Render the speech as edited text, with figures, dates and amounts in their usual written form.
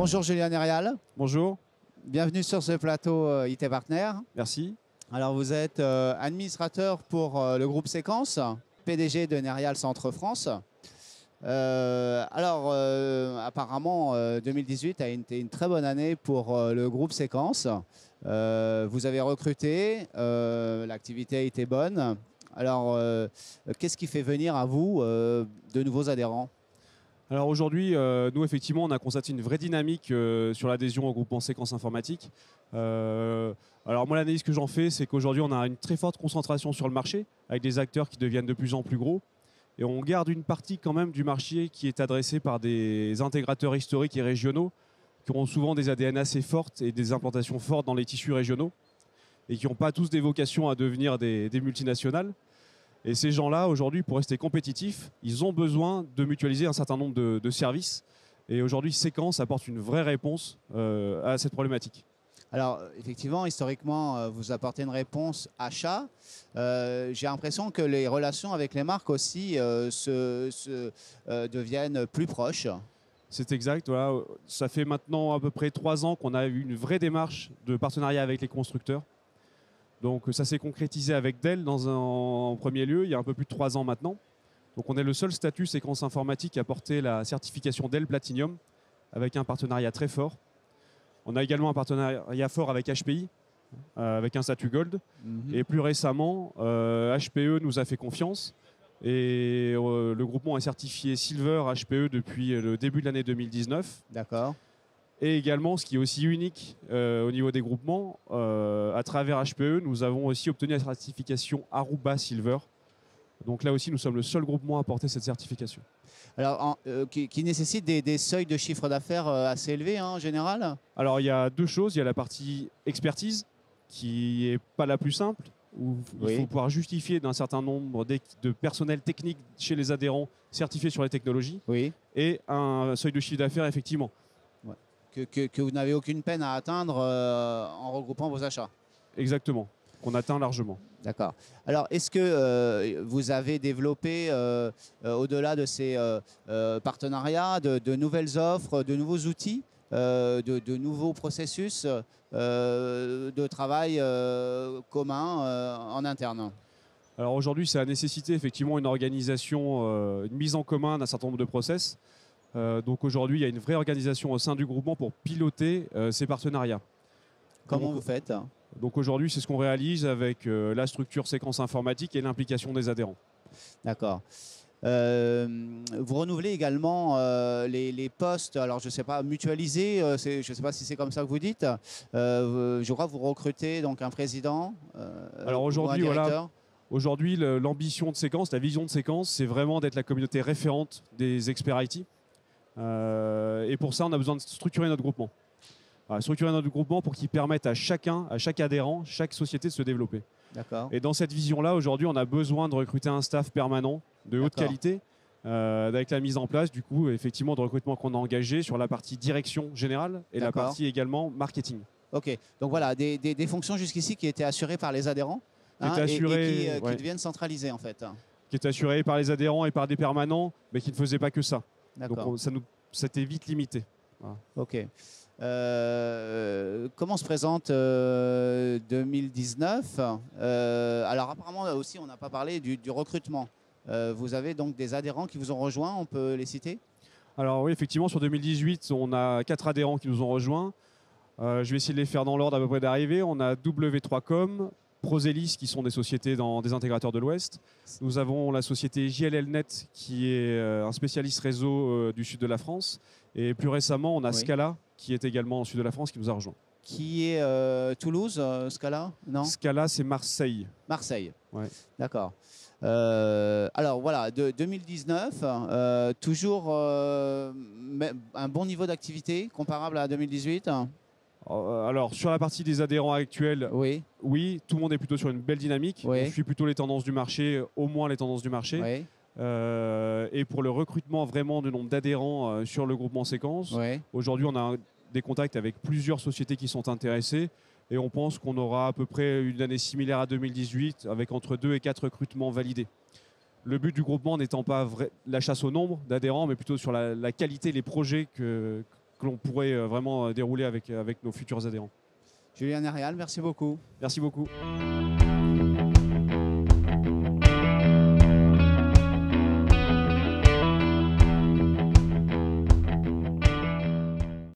Bonjour Julien Nérial, Bonjour, bienvenue sur ce plateau IT Partner. merci. Alors vous êtes administrateur pour le groupe Séquence, PDG de Nérial Centre France. Apparemment 2018 a été une très bonne année pour le groupe Séquence. Vous avez recruté, l'activité a été bonne. Alors qu'est-ce qui fait venir à vous de nouveaux adhérents ? Alors aujourd'hui, nous effectivement, on a constaté une vraie dynamique sur l'adhésion au groupement Séquence Informatique. Alors moi, l'analyse que j'en fais, c'est qu'aujourd'hui, on a une très forte concentration sur le marché, avec des acteurs qui deviennent de plus en plus gros. Et on garde une partie quand même du marché qui est adressée par des intégrateurs historiques et régionaux, qui ont souvent des ADN assez fortes et des implantations fortes dans les tissus régionaux, et qui n'ont pas tous des vocations à devenir des multinationales. Et ces gens-là, aujourd'hui, pour rester compétitifs, ils ont besoin de mutualiser un certain nombre de services. Et aujourd'hui, Séquence apporte une vraie réponse à cette problématique. Alors, effectivement, historiquement, vous apportez une réponse achat. J'ai l'impression que les relations avec les marques aussi deviennent plus proches. C'est exact. Voilà. Ça fait maintenant à peu près 3 ans qu'on a eu une vraie démarche de partenariat avec les constructeurs. Donc ça s'est concrétisé avec Dell en premier lieu, il y a un peu plus de 3 ans maintenant. Donc on est le seul statut Séquence Informatique à porter la certification Dell Platinum avec un partenariat très fort. On a également un partenariat fort avec HPI, avec un statut Gold. Et plus récemment, HPE nous a fait confiance. Et le groupement est certifié Silver HPE depuis le début de l'année 2019. D'accord. Et également, ce qui est aussi unique au niveau des groupements, à travers HPE, nous avons aussi obtenu la certification Aruba Silver. Donc là aussi, nous sommes le seul groupement à porter cette certification. Alors, qui nécessite des seuils de chiffre d'affaires assez élevés en général ? Alors, il y a deux choses. Il y a la partie expertise, qui n'est pas la plus simple, où il faut pouvoir justifier d'un certain nombre de personnel technique chez les adhérents certifiés sur les technologies. Oui. Et un seuil de chiffre d'affaires, effectivement. Que vous n'avez aucune peine à atteindre en regroupant vos achats. Exactement, qu'on atteint largement. D'accord. Alors, est-ce que vous avez développé, au-delà de ces partenariats, de nouvelles offres, de nouveaux outils, de nouveaux processus de travail communs en interne ? Alors aujourd'hui, ça a nécessité effectivement une organisation, une mise en commun d'un certain nombre de process. Donc aujourd'hui, il y a une vraie organisation au sein du groupement pour piloter ces partenariats. Comment vous faites ? Donc aujourd'hui, c'est ce qu'on réalise avec la structure Séquence Informatique et l'implication des adhérents. D'accord. Vous renouvelez également les postes, alors je ne sais pas, mutualisés, je ne sais pas si c'est comme ça que vous dites. Je crois que vous recrutez donc un président alors aujourd'hui, ou un directeur. voilà. Aujourd'hui, l'ambition de Séquence, la vision de Séquence, c'est vraiment d'être la communauté référente des experts IT. Et pour ça, on a besoin de structurer notre groupement. Structurer notre groupement pour qu'il permette à chaque adhérent, chaque société de se développer. D'accord. Et dans cette vision-là, aujourd'hui, on a besoin de recruter un staff permanent de haute qualité, avec la mise en place, du coup, effectivement, de recrutement qu'on a engagé sur la partie direction générale et la partie également marketing. Ok, donc voilà, des fonctions jusqu'ici qui étaient assurées par les adhérents qui deviennent centralisées en fait. Qui étaient assurées par les adhérents et par des permanents, mais qui ne faisaient pas que ça. Donc c'était vite limité. Voilà. Ok. Comment se présente 2019 alors apparemment aussi on n'a pas parlé du recrutement. Vous avez donc des adhérents qui vous ont rejoints, on peut les citer ? Alors oui, effectivement, sur 2018, on a 4 adhérents qui nous ont rejoints. Je vais essayer de les faire dans l'ordre à peu près d'arrivée. On a W3Com, Proselis, qui sont des sociétés dans des intégrateurs de l'Ouest. Nous avons la société JLLnet, qui est un spécialiste réseau du sud de la France. Et plus récemment, on a Scala, qui est également au sud de la France, qui nous a rejoints. Qui est Toulouse, Scala ? Non ? Scala, c'est Marseille. Marseille. Ouais. D'accord. Alors voilà, de 2019, toujours un bon niveau d'activité comparable à 2018 ? Alors, sur la partie des adhérents actuels, oui, tout le monde est plutôt sur une belle dynamique. On suit plutôt les tendances du marché, au moins les tendances du marché. Et pour le recrutement vraiment du nombre d'adhérents sur le groupement Séquence, aujourd'hui, on a des contacts avec plusieurs sociétés qui sont intéressées. Et on pense qu'on aura à peu près une année similaire à 2018, avec entre 2 et 4 recrutements validés. Le but du groupement n'étant pas la chasse au nombre d'adhérents, mais plutôt sur la qualité, les projets que l'on pourrait vraiment dérouler avec nos futurs adhérents. Julien Nérial, merci beaucoup. Merci beaucoup.